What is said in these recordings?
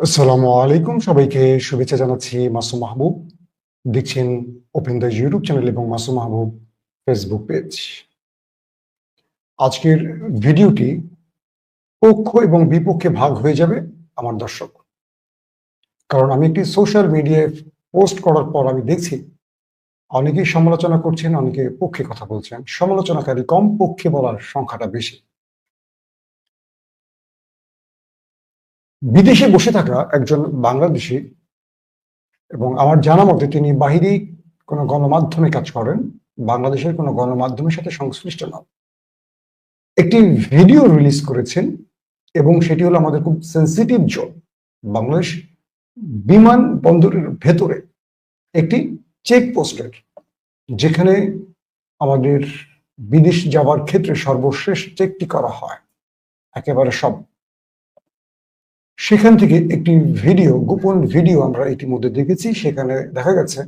আসসালামু আলাইকুম, সবাইকে শুভেচ্ছা জানাচ্ছি। মাসুম মাহবুব দেখছেন ওপেন দ্য ইউটিউব চ্যানেল এবং মাসুম মাহবুব ফেসবুক পেজ। আজকের ভিডিওটি পক্ষ এবং বিপক্ষে ভাগ হয়ে যাবে আমার দর্শক, কারণ আমি একটি সোশ্যাল মিডিয়ায় পোস্ট করার পর আমি দেখছি অনেকেই সমালোচনা করছেন, অনেকে পক্ষে কথা বলছেন। সমালোচনাকারী কম, পক্ষে বলার সংখ্যাটা বেশি। বিদেশে বসে থাকা একজন বাংলাদেশী, এবং আমার জানা মতে তিনি বাহিরে কোনো গণমাধ্যমে কাজ করেন, বাংলাদেশের কোনো গণমাধ্যমের সাথে সংশ্লিষ্ট নন, একটি ভিডিও রিলিজ করেছেন। এবং সেটি হলো আমাদের খুব সেন্সিটিভ জোন, বাংলাদেশ বিমান বন্দরের ভেতরে একটি চেকপোস্টের, যেখানে আমাদের বিদেশ যাওয়ার ক্ষেত্রে সর্বশেষ চেকটি করা হয়, একেবারে সব। সেখান থেকে একটি ভিডিও, গোপন ভিডিও আমরা ইতিমধ্যে দেখেছি। সেখানে দেখা গেছে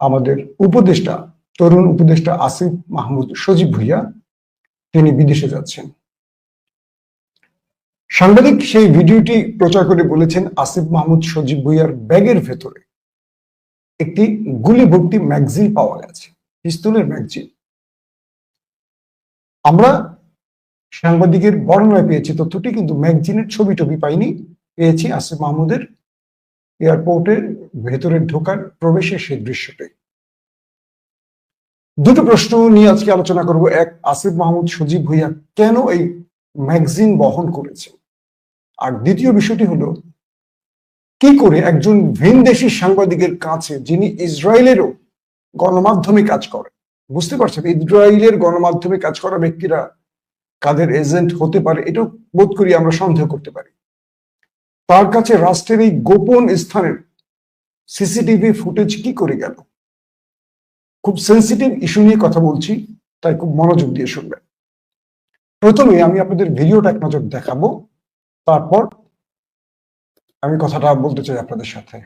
আমাদের উপদেষ্টা, তরুণ উপদেষ্টা আসিফ মাহমুদ সজীব ভুইয়া তিনি বিদেশে যাচ্ছেন। সাংবাদিক সেই ভিডিওটি প্রচার করে বলেছেন, আসিফ মাহমুদ সজীব ভুইয়ার ব্যাগের ভেতরে একটি গুলি ভর্তি ম্যাগজিন পাওয়া গেছে, পিস্তলের ম্যাগজিন। আমরা সাংবাদিকের বর্ণনায় পেয়েছি তথ্যটি, কিন্তু ম্যাগজিনের ছবি টবি পাইনি। পেয়েছি আসিফ মাহমুদের এয়ারপোর্টের ভেতরে ঢোকার প্রবেশের সেই দৃশ্যটাই। দুটো প্রশ্ন নিয়ে আজকে আলোচনা করব। এক, আসিফ মাহমুদ সজীব ভুইয়া কেন এই ম্যাগজিন বহন করেছে? আর দ্বিতীয় বিষয়টি হলো, কি করে একজন ভিনদেশী সাংবাদিকের কাছে, যিনি ইসরায়েলেরও গণমাধ্যমে কাজ করেন, বুঝতে পারছেন ইসরায়েলের গণমাধ্যমে কাজ করা ব্যক্তিরা কাদের এজেন্ট হতে পারে, এটাও বোধ করি আমরা সন্দেহ করতে পারি। তার কাছে রাষ্ট্রের এই গোপন স্থানের সিসিটিভি ফুটেজ কি করে গেল? খুব সেন্সিটিভ ইস্যু নিয়ে কথা বলছি, তাই খুব মনোযোগ দিয়ে শুনবেন। প্রথমে আমি আপনাদের ভিডিওটা এক নজর দেখাবো, তারপর আমি কথাটা বলতে চাই আপনাদের সাথে।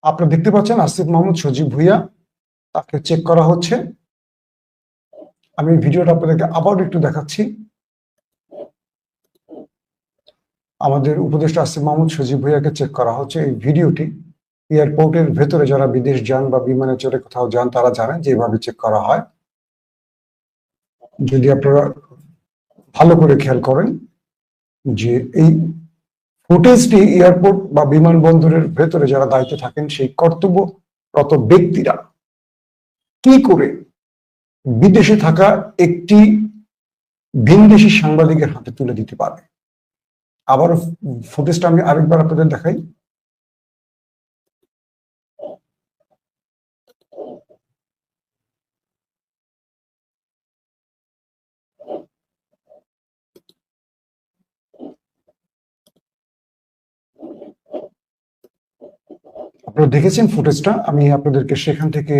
আপনারা দেখতে পাচ্ছেন আসিফ মাহমুদ সজীব ভুইয়া, তাকে চেক করা হচ্ছে। আমি ভিডিওটা আপনাদেরকে আবার একটু দেখাচ্ছি। আমাদের উপদেষ্টা আসিফ মাহমুদ সজীব ভুইয়াকে চেক করা হচ্ছে। এই ভিডিওটি এয়ারপোর্টের ভেতরে যারা বিদেশ যান বা বিমানে চড়ে কোথাও যান তারা জানেন যে এভাবে চেক করা হয়। যদি আপনারা ভালো করে খেয়াল করেন যে এই ফুটেজটি এয়ারপোর্ট বা বিমানবন্দরের ভেতরে যারা দায়িত্বে থাকেন, সেই কর্তব্যরত ব্যক্তিরা কি করে বিদেশে থাকা একটি ভিনদেশী সাংবাদিকের হাতে তুলে দিতে পারে। আবার ফুটেজটা আমি আরেকবার আপনাদের দেখাই। আপনারা দেখেছেন ফুটেজটা, আমি আপনাদেরকে সেখান থেকে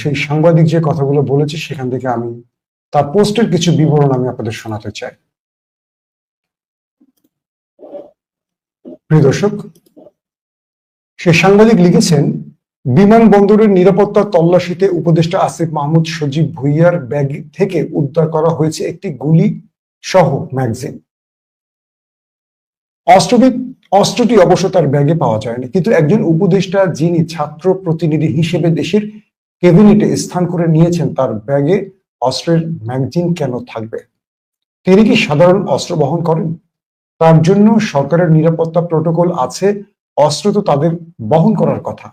সেই সাংবাদিক যে কথাগুলো বলেছে সেখান থেকে আমি তার পোস্টের কিছু বিবরণ আমি আপনাদের শোনাতে চাই। প্রিয় দর্শক, সে সাংবাদিক লিখেছেন, বিমানবন্দরের নিরাপত্তা তল্লাশিতে উপদেষ্টা আসিফ মাহমুদ সজীব ভুইয়ার ব্যাগ থেকে উদ্ধার করা হয়েছে একটি গুলি সহ ম্যাগজিন। অস্ত্রটি অবশ্য তার ব্যাগে পাওয়া যায়নি, কিন্তু একজন উপদেষ্টা যিনি ছাত্র প্রতিনিধি হিসেবে দেশের ক্যাবিনেটে স্থান করে নিয়েছেন, তার ব্যাগে অস্ত্রের ম্যাগজিন কেন থাকবে? তিনি কি সাধারণ অস্ত্র বহন করেন? তার জন্য সরকারের নিরাপত্তা প্রটোকল আছে, অস্ত্র তো তাদের বহন করার কথা।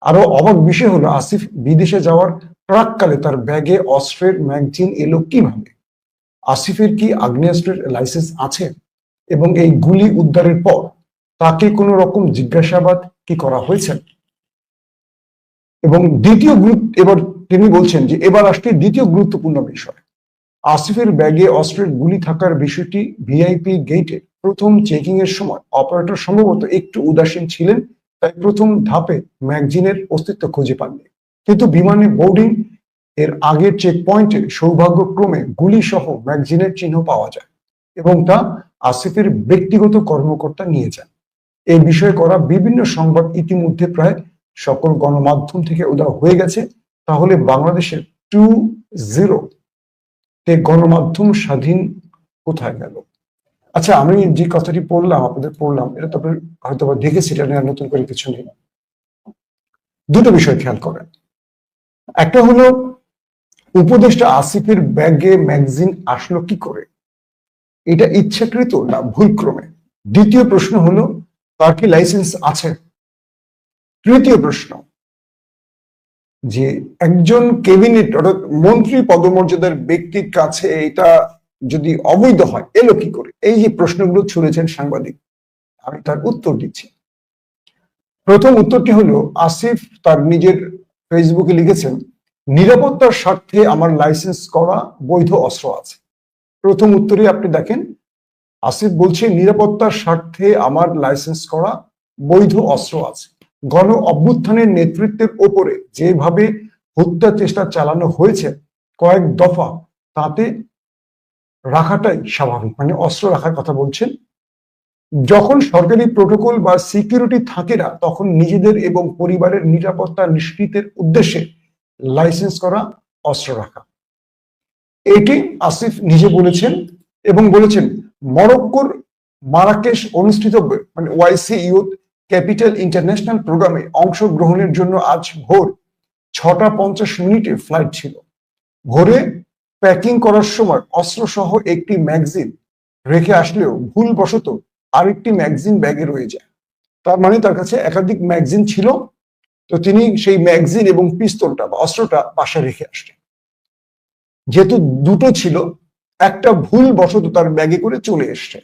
আরো অবাক বিষয় হলো, আসিফ বিদেশে যাওয়ার প্রাককালে তার ব্যাগে অস্ত্রের ম্যাগজিন এলো কিভাবে? আসিফের কি আগ্নেয়াস্ত্রের লাইসেন্স আছে? এবং এই গুলি উদ্ধারের পর তাকে কোনো রকম জিজ্ঞাসাবাদ কি করা হয়েছে? এবং এবার তিনি বলছেন যে এবার আসছে দ্বিতীয় গুরুত্বপূর্ণ বিষয়, আসিফের ব্যাগে অস্ত্রের গুলি থাকার বিষয়টি ভিআইপি গেটে প্রথম চেকিং এর সময় অপারেটর সম্ভবত একটু উদাসীন ছিলেন, তাই প্রথম ধাপে ম্যাগজিনের অস্তিত্ব খুঁজে পাননি। কিন্তু বিমানে বোর্ডিং এর আগের চেক পয়েন্টে সৌভাগ্যক্রমে গুলি সহ ম্যাগজিনের চিহ্ন পাওয়া যায়, এবং তা আসিফের ব্যক্তিগত কর্মকর্তা নিয়ে যান। এই বিষয়ে করা বিভিন্ন সংবাদ ইতিমধ্যে প্রায় সকল গণমাধ্যম থেকে উধাও হয়ে গেছে। তাহলে বাংলাদেশের 2.0 তে গণমাধ্যম স্বাধীন কোথায় গেল? আচ্ছা, আমি যে কথাটি পড়লাম, আপনাদের পড়লাম, এটা তো আপনি হয়তো বা দেখেছি, এটা নিয়ে নতুন করে কিছু নেই। দুটো বিষয় খেয়াল করেন। একটা হলো, উপদেষ্টা আসিফের ব্যাগে ম্যাগাজিন আসলো কি করে? এটা ইচ্ছাকৃত না ভুলক্রমে? দ্বিতীয় প্রশ্ন হলো, তার কি লাইসেন্স আছে? তৃতীয় প্রশ্ন, যে একজন ক্যাবিনেট অর্থাৎ মন্ত্রী পদমর্যাদার ব্যক্তির কাছে এটা যদি অবৈধ হয়, এলো কি করে? এই যে প্রশ্নগুলো ছুড়েছেন সাংবাদিক, আমি তার উত্তর দিচ্ছি। প্রথম উত্তরটি হলো, আসিফ তার নিজের ফেসবুকে লিখেছেন, নিরাপত্তার স্বার্থে আমার লাইসেন্স করা বৈধ অস্ত্র আছে। প্রথম উত্তরে আপনি দেখেন, আসিফ বলছে নিরাপত্তার স্বার্থে আমার লাইসেন্স করা বৈধ অস্ত্র আছে। গণ অভ্যুত্থানের নেতৃত্বের ওপরে যেভাবে হত্যা চেষ্টা চালানো হয়েছে কয়েক দফা, তাতে রাখাটাই স্বাভাবিক, মানে অস্ত্র রাখার কথা বলছেন। যখন সরকারি প্রোটোকল বা সিকিউরিটি থাকে না, তখন নিজেদের এবং পরিবারের নিরাপত্তা নিশ্চিতের উদ্দেশ্যে লাইসেন্স করা অস্ত্র রাখা। এটি আসিফ নিজে বলেছেন এবং বলেছেন মরক্কোর মারাকেশ অনুষ্ঠিত মানে ওয়াইসি ইউথ ক্যাপিটাল ইন্টারন্যাশনাল প্রোগ্রামে অংশগ্রহণের জন্য আজ ভোর 6:50 ফ্লাইট ছিল। ভোরে প্যাকিং করার সময় অস্ত্র সহ একটি ম্যাগাজিন রেখে আসলেও ভুলবশত আরেকটি ম্যাগাজিন ব্যাগে রয়ে যায়। তার মানে তার কাছে একাধিক ম্যাগাজিন ছিল, তো তিনি সেই ম্যাগাজিন এবং পিস্তলটা বা অস্ত্রটা বাসায় রেখে আসলেন। যেহেতু দুটো ছিল, একটা ভুলবশত তার ব্যাগে করে চলে এসছে।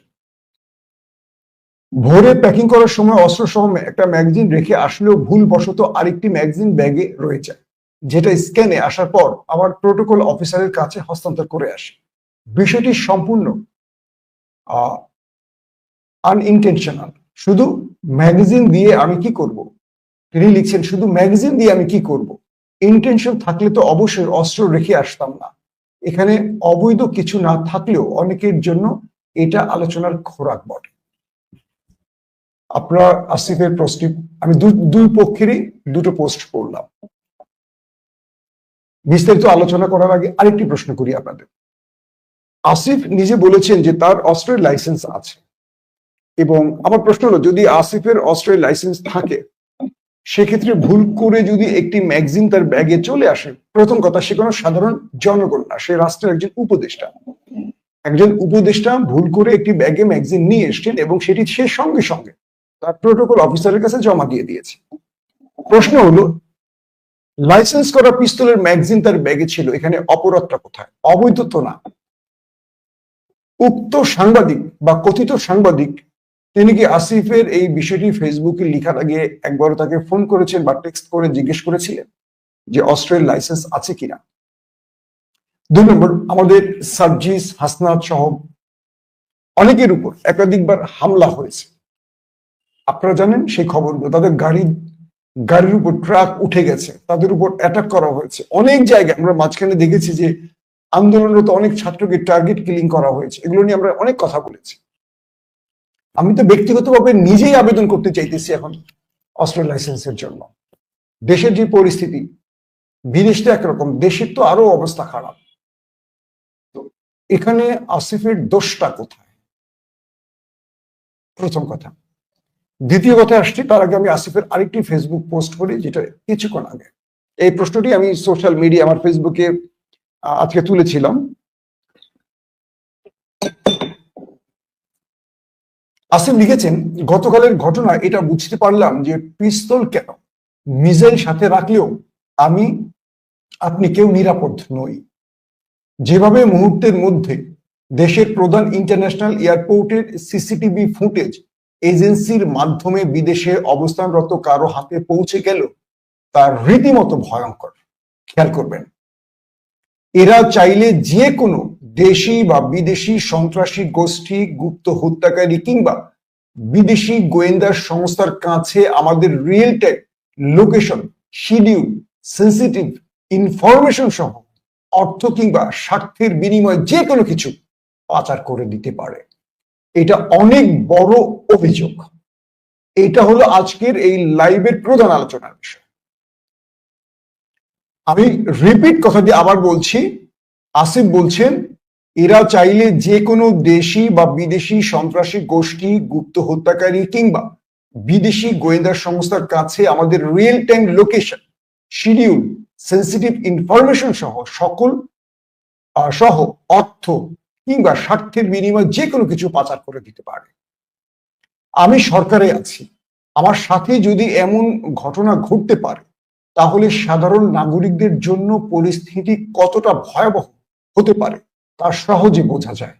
ভোরে প্যাকিং করার সময় অস্ত্র সহ একটা ম্যাগাজিন রেখে আসলেও ভুলবশত আরেকটি ম্যাগাজিন ব্যাগে রয়ে যায়, যেটা স্ক্যানে আসার পর আবার প্রোটোকল অফিসারের কাছে হস্তান্তর করে আসে। বিষয়টি সম্পূর্ণ আনইনটেনশনাল। শুধু ম্যাগাজিন দিয়ে আমি কি করব? তিনি লিখছেন, শুধু ম্যাগাজিন দিয়ে আমি কি করব? ইন্টেনশন থাকলে তো অবশ্যই অস্ত্র রেখে আসতাম না। এখানে অবৈধ কিছু না থাকলেও অনেকের জন্য এটা আলোচনার খোরাক বটে। আপনার আসিফের পোস্টটি আমি দুই পক্ষেরই দুটো পোস্ট পড়লাম। বিস্তারিত আলোচনা করার আগে আরেকটি প্রশ্ন করি আপনাদের। আসিফ নিজে বলেছেন যে তার অস্ত্রের লাইসেন্স আছে, এবং আমার প্রশ্ন হলো, যদি আসিফের অস্ত্রের লাইসেন্স থাকে, সেক্ষেত্রে ভুল করে যদি একটি ম্যাগাজিন তার ব্যাগে চলে আসে, প্রথম কথা, সে কোনো সাধারণ জনগণ না, সে রাষ্ট্রের একজন উপদেষ্টা। একজন উপদেষ্টা ভুল করে একটি ব্যাগে ম্যাগাজিন নিয়ে এসছেন এবং সেটি সে সঙ্গে সঙ্গে তার প্রোটোকল অফিসারের কাছে জমা দিয়ে দিয়েছে। প্রশ্ন হলো, লাইসেন্স করা পিস্তলের ম্যাগাজিন তার ব্যাগে ছিল, এখানে অপরাধটা কোথায়? অবৈধ তো না। উক্ত সাংবাদিক বা কথিত সাংবাদিক, তিনি কি আসিফের এই বিষয়টি ফেসবুকে লেখার আগে একবারও তাকে ফোন করেছেন বা টেক্সট করে জিজ্ঞেস করেছিলেন যে অস্ত্রের লাইসেন্স আছে কিনা? 2 নম্বর, আমাদের সার্জিস, হাসনাত সহ অনেকের উপর একাধিকবার হামলা হয়েছে। আপনারা জানেন সেই খবরগুলো, তাদের গাড়ির উপর ট্রাক উঠে গেছে, তাদের উপর অ্যাটাক করা হয়েছে। অনেক জায়গায় আমরা মাঝখানে দেখেছি যে আন্দোলনরত অনেক ছাত্রকে টার্গেট কিলিং করা হয়েছে। এগুলো নিয়ে আমরা অনেক কথা বলেছি। আমি তো ব্যক্তিগতভাবে নিজেই আবেদন করতে চাইতেছি এখন অস্ত্রের লাইসেন্সের জন্য। দেশের যে পরিস্থিতি, বিদেশটা একরকম, দেশের তো আরো অবস্থা খারাপ। তো এখানে আসিফের দোষটা কোথায়? প্রথম কথা। দ্বিতীয় কথা আসছি, তার আগে আমি আসিফের আরেকটি ফেসবুক পোস্ট করি, যেটা কিছুক্ষণ আগে। এই প্রশ্নটি আমি সোশ্যাল মিডিয়া, আমার ফেসবুকে আজকে তুলেছিলাম। আসিফ লিখেছেন, গতকালের ঘটনা এটা বুঝতে পারলাম যে পিস্তল কেন মিসাইল সাথে রাখলেও আপনি কেউ নিরাপদ নই। যেভাবে মুহূর্তের মধ্যে দেশের প্রধান ইন্টারন্যাশনাল এয়ারপোর্টের সিসিটিভি ফুটেজ এজেন্সির মাধ্যমে বিদেশে অবস্থানরত কারো হাতে পৌঁছে গেল, তার রীতিমতো ভয়ঙ্কর। খেয়াল করবেন, এরা চাইলে যে কোনো দেশি বা বিদেশি সন্ত্রাসী গোষ্ঠী, গুপ্ত হত্যাকারী কিংবা বিদেশি গোয়েন্দা সংস্থার কাছে আমাদের real time location, schedule, sensitive information সহ অর্থ কিংবা স্বার্থের বিনিময়ে যে কোনো কিছু পাচার করে দিতে পারে। এটা অনেক বড় অভিযোগ। এটা হলো আজকের এই লাইভের প্রধান আলোচনার বিষয়। আমি রিপিট কথা দিয়ে আবার বলছি, আসিফ বলছেন এরা চাইলে যে কোনো দেশি বা বিদেশি সন্ত্রাসী গোষ্ঠী, গুপ্ত হত্যাকারী কিংবা বিদেশি গোয়েন্দা সংস্থার কাছে আমাদের real time location, schedule, sensitive information সহ অর্থ কিংবা স্বার্থের বিনিময়ে যে কোনো কিছু পাচার করে দিতে পারে। আমি সরকারে আছি, আমার সাথে যদি এমন ঘটনা ঘটতে পারে তাহলে সাধারণ নাগরিকদের জন্য পরিস্থিতি কতটা ভয়াবহ হতে পারে তা সহজে বোঝা যায়।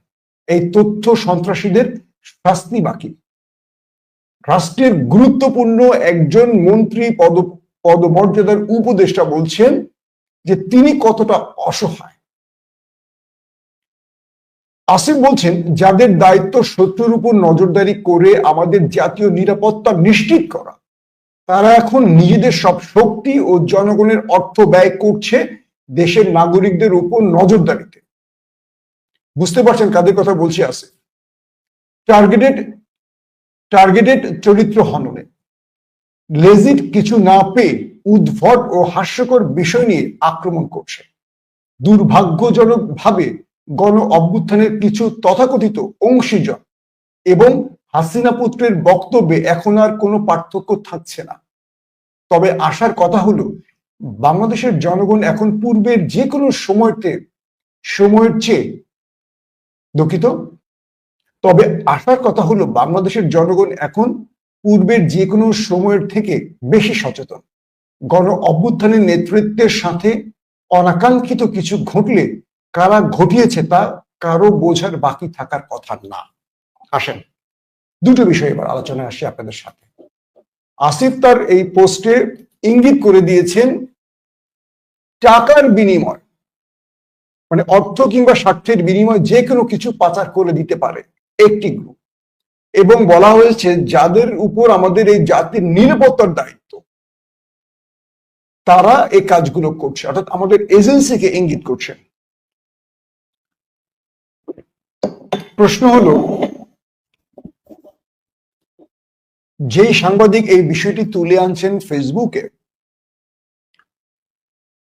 এই তথ্য সন্ত্রাসীদের শাস্তি বাকি। রাষ্ট্রের গুরুত্বপূর্ণ একজন মন্ত্রী পদমর্যাদার উপদেষ্টা বলছেন যে তিনি কতটা অসহায়। আসিফ বলছেন যাদের দায়িত্ব শত্রুর উপর নজরদারি করে আমাদের জাতীয় নিরাপত্তা নিশ্চিত করা, তারা এখন নিজেদের সব শক্তি ও জনগণের অর্থ ব্যয় করছে দেশের নাগরিকদের উপর নজরদারিতে। বুঝতে পারছেন কাদের কথা বলছি? আসিফ টার্গেটেড চরিত্র হননে, লেজিট কিছু না পেয়ে উদ্ভট ও হাস্যকর বিষয় নিয়ে আক্রমণ করছে। দুর্ভাগ্যজনকভাবে গণ অভ্যুত্থানের কিছু তথাকথিত অংশীজন এবং হাসিনা পুত্রের বক্তব্যে এখন আর কোনো পার্থক্য থাকছে না। তবে আসার কথা হলো বাংলাদেশের জনগণ এখন পূর্বের যে কোনো সময়ের চেয়ে দুঃখিত তবে আসার কথা হলো বাংলাদেশের জনগণ এখন পূর্বের যে কোনো সময়ের থেকে বেশি সচেতন। গণ অভ্যুত্থানের নেতৃত্বের সাথে অনাকাঙ্ক্ষিত কিছু ঘটলে কারা ঘটিয়েছে তা কারো বোঝার বাকি থাকার কথা না। আসেন দুটো বিষয় এবার আলোচনায় আসি আপনাদের সাথে। আসিফ তার এই পোস্টে ইঙ্গিত করে দিয়েছেন টাকার বিনিময়, মানে অর্থ কিংবা স্বার্থের বিনিময় যে কোনো কিছু পাচার করে দিতে পারে একটি গ্রুপ, এবং বলা হয়েছে যাদের উপর আমাদের এই জাতির নিরাপত্তার দায়িত্ব তারা এই কাজগুলো করছে, অর্থাৎ আমাদের এজেন্সিকে ইঙ্গিত করছেন। প্রশ্ন হলো যেই সাংবাদিক এই বিষয়টি তুলে আনছেন ফেসবুকে,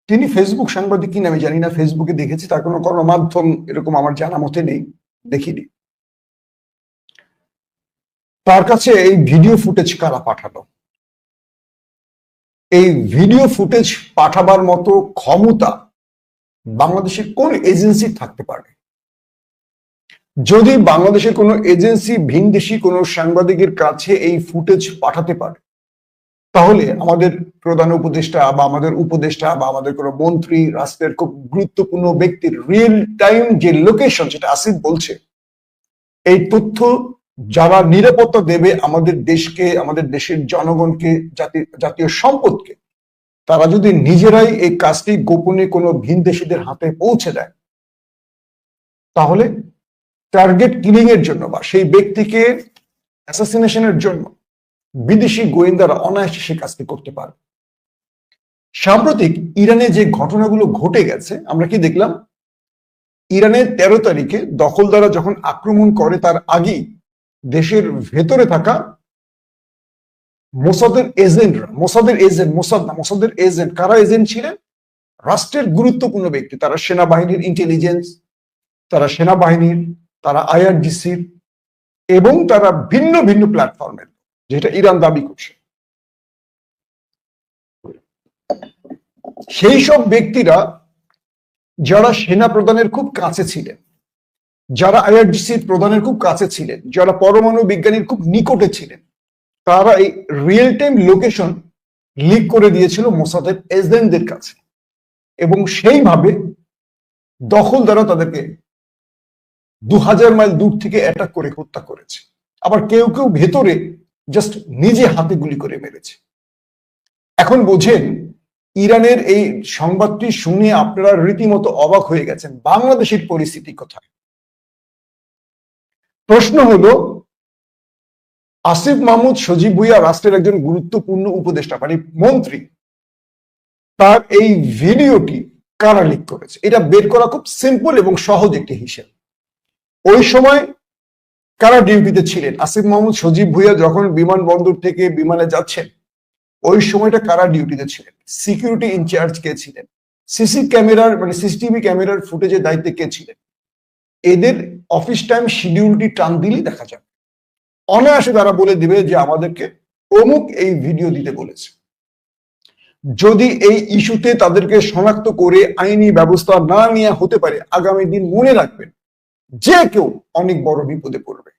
তিনি ফেসবুক সাংবাদিক কিনা আমি জানি না, ফেসবুকে দেখেছি, তার কোনো গণমাধ্যম এরকম আমার জানা মতে নেই, দেখিনি। তার কাছে এই ভিডিও ফুটেজ কারা পাঠালো? এই ভিডিও ফুটেজ পাঠাবার মতো ক্ষমতা বাংলাদেশের কোন এজেন্সি থাকতে পারে? যদি বাংলাদেশের কোনো এজেন্সি ভিনদেশি কোনো সাংবাদিকের কাছে এই ফুটেজ পাঠাতে পারে তাহলে আমাদের প্রধান উপদেষ্টা বা আমাদের উপদেষ্টা বা আমাদের কোনো মন্ত্রী, রাষ্ট্রের খুব গুরুত্বপূর্ণ ব্যক্তির রিয়েল টাইম যে লোকেশন, যেটা আসিফ বলছে, এই তথ্য যারা নিরাপত্তা দেবে আমাদের দেশকে, আমাদের দেশের জনগণকে, জাতীয় সম্পদকে, তারা যদি নিজেরাই এই কাজটি গোপনে কোনো ভিনদেশীদের হাতে পৌঁছে দেয় তাহলে টার্গেট কিলিং এর জন্য বা সেই ব্যক্তিকে অ্যাসাসিনেশনের জন্য বিদেশি গোয়েন্দারা অনায়াসে সে কাজটি করতে পারে। সাম্প্রতিক ইরানে যে ঘটনাগুলো ঘটে গেছে, আমরা কি দেখলাম? ইরানের 13 তারিখে দখলদাররা যখন আক্রমণ করে তার আগেই দেশের ভেতরে থাকা মোসাদের এজেন্ট, কারা এজেন্ট ছিলেন? রাষ্ট্রের গুরুত্বপূর্ণ ব্যক্তি, তারা সেনাবাহিনীর ইন্টেলিজেন্স, তারা সেনাবাহিনীর, তারা আইআরজিসির এবং তারা ভিন্ন ভিন্ন প্ল্যাটফর্মের, যেটা ইরান দাবি করছে। সেই সব ব্যক্তিরা যারা সেনা প্রধানের খুব কাছে ছিলেন, যারা আইআরজিসির প্রধানের খুব কাছে ছিলেন, যারা পরমাণু বিজ্ঞানীর খুব নিকটে ছিলেন, তারা এই রিয়েল টাইম লোকেশন লিক করে দিয়েছিল মোসাদের এজেন্টদের কাছে, এবং সেইভাবে দখলদাররা তাদেরকে 2000 মাইল দূর থেকে অ্যাটাক করে হত্যা করেছে। আবার কেউ কেউ ভেতরে জাস্ট নিজে হাতে গুলি করে মেরেছে। এখন বোঝেন ইরানের এই সংবাদটি শুনে আপনারা রীতিমতো অবাক হয়ে গেছেন। বাংলাদেশের পরিস্থিতি কোথায়? প্রশ্ন হলো আসিফ মাহমুদ সজীব ভুঁইয়া রাষ্ট্রের একজন গুরুত্বপূর্ণ উপদেষ্টা, মানে মন্ত্রী, তার এই ভিডিওটি কারা লিক করেছে? এটা বের করা খুব সিম্পল এবং সহজ একটি হিসেব। ওই সময় কারা ডিউটিতে ছিলেন? আসিফ মাহমুদ সজীব ভুঁইয়া যখন বিমানবন্দর থেকে বিমানে যাচ্ছেন ওই সময়টা কারা ডিউটিতে ছিলেন? সিকিউরিটি ইনচার্জ কে ছিলেন? সিসিটিভি ক্যামেরার ফুটেজের দায়িত্বে কে ছিলেন, এদের অফিস টাইম শিডিউলটি টান দিলেই দেখা যাবে। অনায়াসে তারা বলে দিবে যে আমাদেরকে অমুক এই ভিডিও দিতে বলেছে। যদি এই ইস্যুতে তাদেরকে শনাক্ত করে আইনি ব্যবস্থা না নেওয়া হতে পারে, আগামী দিন মনে রাখবেন যে কেউ অনেক বড় বিপদে পড়বে।